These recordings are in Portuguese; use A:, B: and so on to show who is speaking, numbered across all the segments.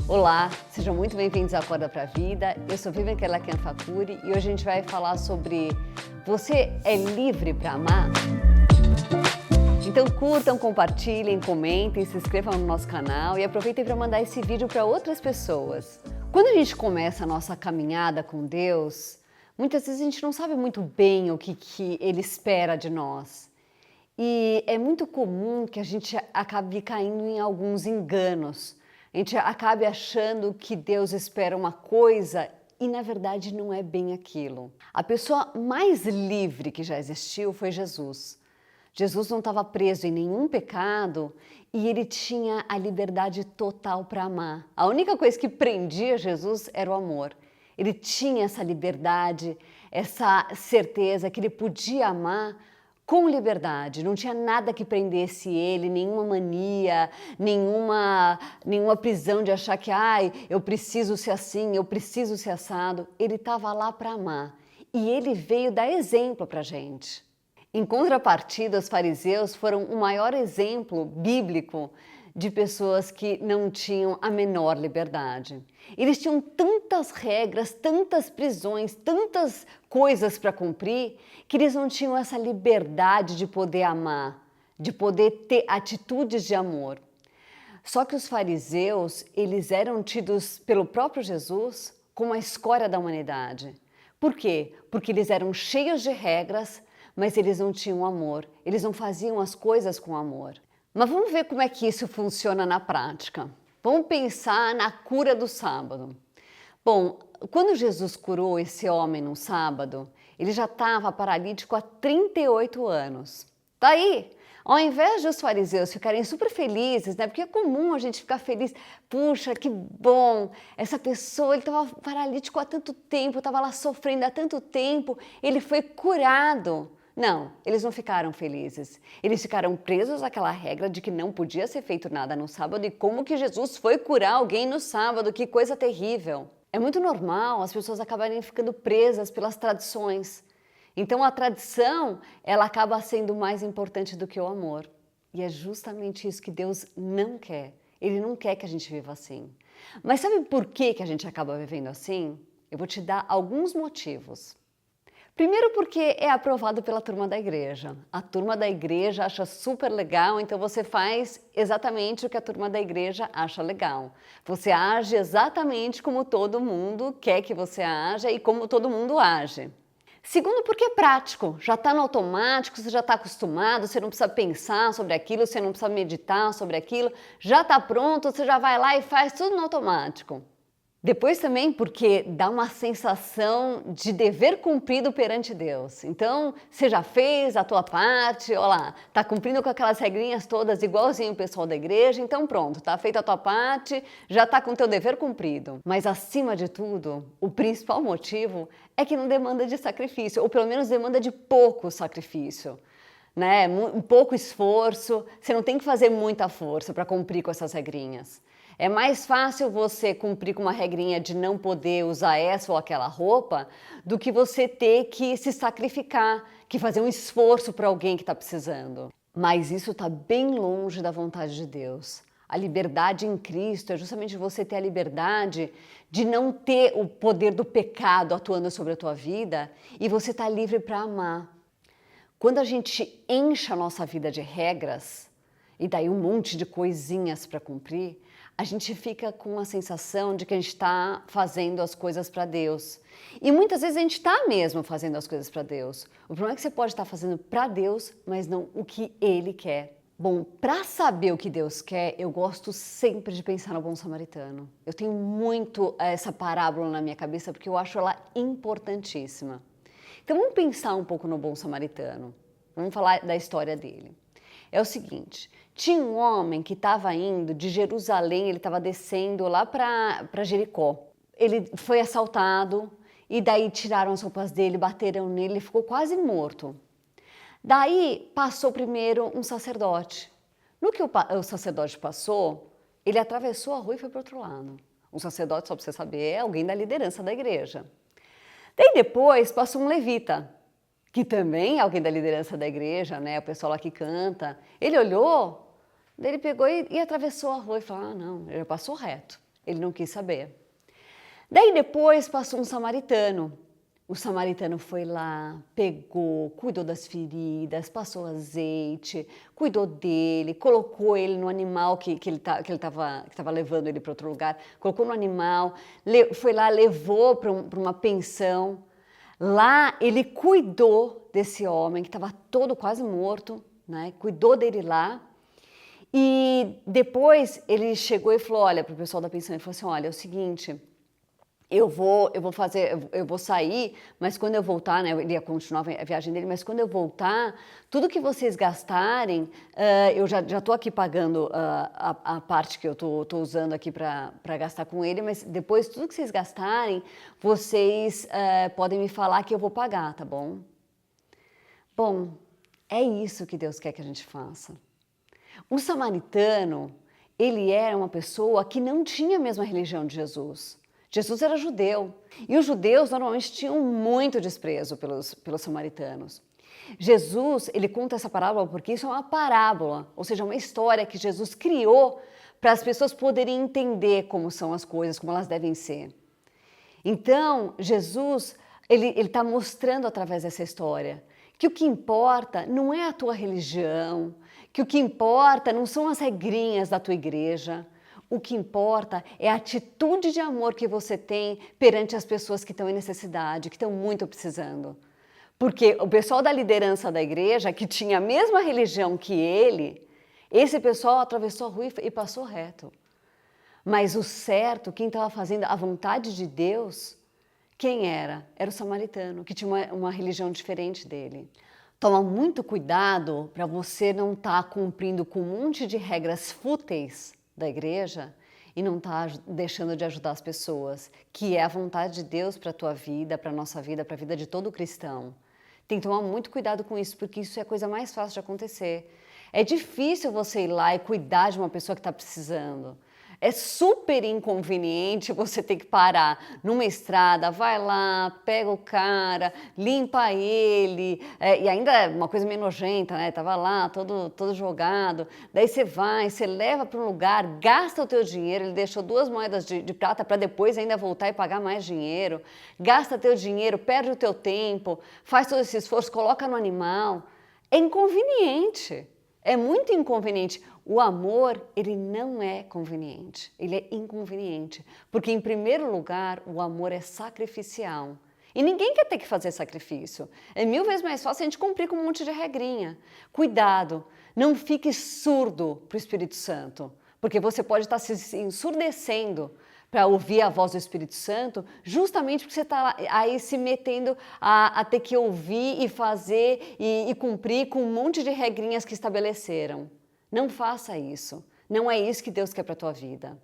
A: Olá, sejam muito bem-vindos ao Acorda pra Vida. Eu sou Vivian Kerlakian Fakuri e hoje a gente vai falar sobre você é livre para amar? Então curtam, compartilhem, comentem, se inscrevam no nosso canal e aproveitem para mandar esse vídeo para outras pessoas. Quando a gente começa a nossa caminhada com Deus, muitas vezes a gente não sabe muito bem o que Ele espera de nós. E é muito comum que a gente acabe caindo em alguns enganos. A gente acabe achando que Deus espera uma coisa e na verdade não é bem aquilo. A pessoa mais livre que já existiu foi Jesus. Jesus não estava preso em nenhum pecado e ele tinha a liberdade total para amar. A única coisa que prendia Jesus era o amor. Ele tinha essa liberdade, essa certeza que ele podia amar com liberdade, não tinha nada que prendesse ele, nenhuma mania, nenhuma prisão de achar que eu preciso ser assim, eu preciso ser assado. Ele estava lá para amar e ele veio dar exemplo para a gente. Em contrapartida, os fariseus foram o maior exemplo bíblico de pessoas que não tinham a menor liberdade. Eles tinham tantas regras, tantas prisões, tantas coisas para cumprir, que eles não tinham essa liberdade de poder amar, de poder ter atitudes de amor. Só que os fariseus, eles eram tidos pelo próprio Jesus como a escória da humanidade. Por quê? Porque eles eram cheios de regras, mas eles não tinham amor, eles não faziam as coisas com amor. Mas vamos ver como é que isso funciona na prática. Vamos pensar na cura do sábado. Bom, quando Jesus curou esse homem no sábado, ele já estava paralítico há 38 anos. Daí, ao invés dos fariseus ficarem super felizes, né? Porque é comum a gente ficar feliz. Puxa, que bom! Essa pessoa, ele estava paralítico há tanto tempo, estava lá sofrendo há tanto tempo, ele foi curado. Não, eles não ficaram felizes. Eles ficaram presos àquela regra de que não podia ser feito nada no sábado e como que Jesus foi curar alguém no sábado, que coisa terrível. É muito normal as pessoas acabarem ficando presas pelas tradições. Então a tradição, ela acaba sendo mais importante do que o amor. E é justamente isso que Deus não quer. Ele não quer que a gente viva assim. Mas sabe por que a gente acaba vivendo assim? Eu vou te dar alguns motivos. Primeiro porque é aprovado pela turma da igreja. A turma da igreja acha super legal, então você faz exatamente o que a turma da igreja acha legal. Você age exatamente como todo mundo quer que você haja e como todo mundo age. Segundo, porque é prático, já está no automático, você já está acostumado, você não precisa pensar sobre aquilo, você não precisa meditar sobre aquilo, já está pronto, você já vai lá e faz tudo no automático. Depois também porque dá uma sensação de dever cumprido perante Deus. Então, você já fez a tua parte, olha lá, tá cumprindo com aquelas regrinhas todas igualzinho o pessoal da igreja, então pronto, tá feita a tua parte, já tá com o teu dever cumprido. Mas acima de tudo, o principal motivo é que não demanda de sacrifício, ou pelo menos demanda de pouco sacrifício. Né? Um pouco esforço, você não tem que fazer muita força para cumprir com essas regrinhas. É mais fácil você cumprir com uma regrinha de não poder usar essa ou aquela roupa do que você ter que se sacrificar, que fazer um esforço para alguém que está precisando. Mas isso está bem longe da vontade de Deus. A liberdade em Cristo é justamente você ter a liberdade de não ter o poder do pecado atuando sobre a tua vida e você está livre para amar. Quando a gente enche a nossa vida de regras e daí um monte de coisinhas para cumprir, a gente fica com a sensação de que a gente está fazendo as coisas para Deus. E muitas vezes a gente está mesmo fazendo as coisas para Deus. O problema é que você pode estar fazendo para Deus, mas não o que Ele quer. Bom, para saber o que Deus quer, eu gosto sempre de pensar no bom samaritano. Eu tenho muito essa parábola na minha cabeça porque eu acho ela importantíssima. Então vamos pensar um pouco no bom samaritano. Vamos falar da história dele. É o seguinte, tinha um homem que estava indo de Jerusalém, ele estava descendo lá para Jericó. Ele foi assaltado e daí tiraram as roupas dele, bateram nele, ele ficou quase morto. Daí passou primeiro um sacerdote. No que o sacerdote passou, ele atravessou a rua e foi para o outro lado. Um sacerdote, só para você saber, é alguém da liderança da igreja. Daí depois passou um levita, que também é alguém da liderança da igreja, né? O pessoal lá que canta. Ele olhou, daí ele pegou e atravessou a rua e falou, não, ele passou reto. Ele não quis saber. Daí depois passou um samaritano. O samaritano foi lá, pegou, cuidou das feridas, passou azeite, cuidou dele, colocou ele no animal que estava levando ele para outro lugar, colocou no animal, foi lá, levou para uma pensão. Lá ele cuidou desse homem que estava todo quase morto, né? Cuidou dele lá. E depois ele chegou e falou, olha, para o pessoal da pensão, ele falou assim, olha, é o seguinte, eu vou sair, mas quando eu voltar, né, ele ia continuar a viagem dele, mas quando eu voltar, tudo que vocês gastarem, eu já estou aqui pagando a parte que eu estou usando aqui para gastar com ele, mas depois tudo que vocês gastarem, vocês podem me falar que eu vou pagar, tá bom? Bom, é isso que Deus quer que a gente faça. O samaritano, ele era uma pessoa que não tinha a mesma religião de Jesus. Jesus era judeu e os judeus normalmente tinham muito desprezo pelos samaritanos. Jesus, ele conta essa parábola porque isso é uma parábola, ou seja, uma história que Jesus criou para as pessoas poderem entender como são as coisas, como elas devem ser. Então, Jesus, ele está mostrando através dessa história que o que importa não é a tua religião, que o que importa não são as regrinhas da tua igreja. O que importa é a atitude de amor que você tem perante as pessoas que estão em necessidade, que estão muito precisando. Porque o pessoal da liderança da igreja, que tinha a mesma religião que ele, esse pessoal atravessou a rua e passou reto. Mas o certo, quem estava fazendo a vontade de Deus, quem era? Era o samaritano, que tinha uma religião diferente dele. Toma muito cuidado para você não estar cumprindo com um monte de regras fúteis da igreja e não está deixando de ajudar as pessoas, que é a vontade de Deus para a tua vida, para a nossa vida, para a vida de todo cristão. Tem que tomar muito cuidado com isso, porque isso é a coisa mais fácil de acontecer. É difícil você ir lá e cuidar de uma pessoa que está precisando. É super inconveniente você ter que parar numa estrada, vai lá, pega o cara, limpa ele, e ainda é uma coisa meio nojenta, né? Tava lá, todo jogado. Daí você vai, você leva para um lugar, gasta o teu dinheiro, ele deixou 2 moedas de prata para depois ainda voltar e pagar mais dinheiro. Gasta teu dinheiro, perde o teu tempo, faz todo esse esforço, coloca no animal. É inconveniente, é muito inconveniente. O amor, ele não é conveniente, ele é inconveniente, porque em primeiro lugar, o amor é sacrificial. E ninguém quer ter que fazer sacrifício. É 1000 vezes mais fácil a gente cumprir com um monte de regrinha. Cuidado, não fique surdo para o Espírito Santo, porque você pode estar se ensurdecendo para ouvir a voz do Espírito Santo, justamente porque você está aí se metendo a ter que ouvir e fazer e cumprir com um monte de regrinhas que estabeleceram. Não faça isso. Não é isso que Deus quer para a tua vida.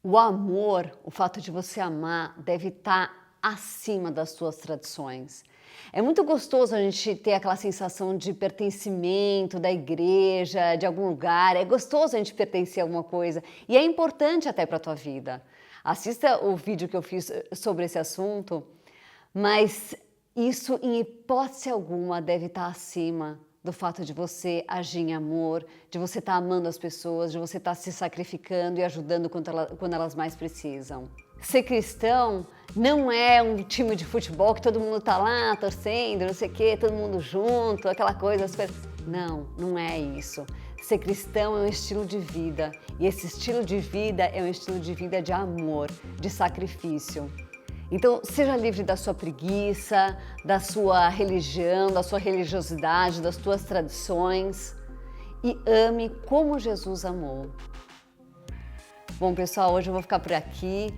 A: O amor, o fato de você amar, deve estar acima das tuas tradições. É muito gostoso a gente ter aquela sensação de pertencimento da igreja, de algum lugar. É gostoso a gente pertencer a alguma coisa. E é importante até para a tua vida. Assista o vídeo que eu fiz sobre esse assunto, mas isso, em hipótese alguma, deve estar acima do fato de você agir em amor, de você estar amando as pessoas, de você estar se sacrificando e ajudando quando elas mais precisam. Ser cristão não é um time de futebol que todo mundo está lá torcendo, não sei o quê, todo mundo junto, aquela coisa, as coisas. Não, não é isso. Ser cristão é um estilo de vida, e esse estilo de vida é um estilo de vida de amor, de sacrifício. Então, seja livre da sua preguiça, da sua religião, da sua religiosidade, das tuas tradições e ame como Jesus amou. Bom, pessoal, hoje eu vou ficar por aqui.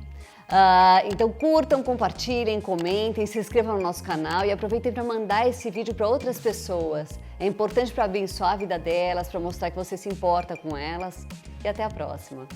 A: Então, curtam, compartilhem, comentem, se inscrevam no nosso canal e aproveitem para mandar esse vídeo para outras pessoas. É importante para abençoar a vida delas, para mostrar que você se importa com elas. E até a próxima!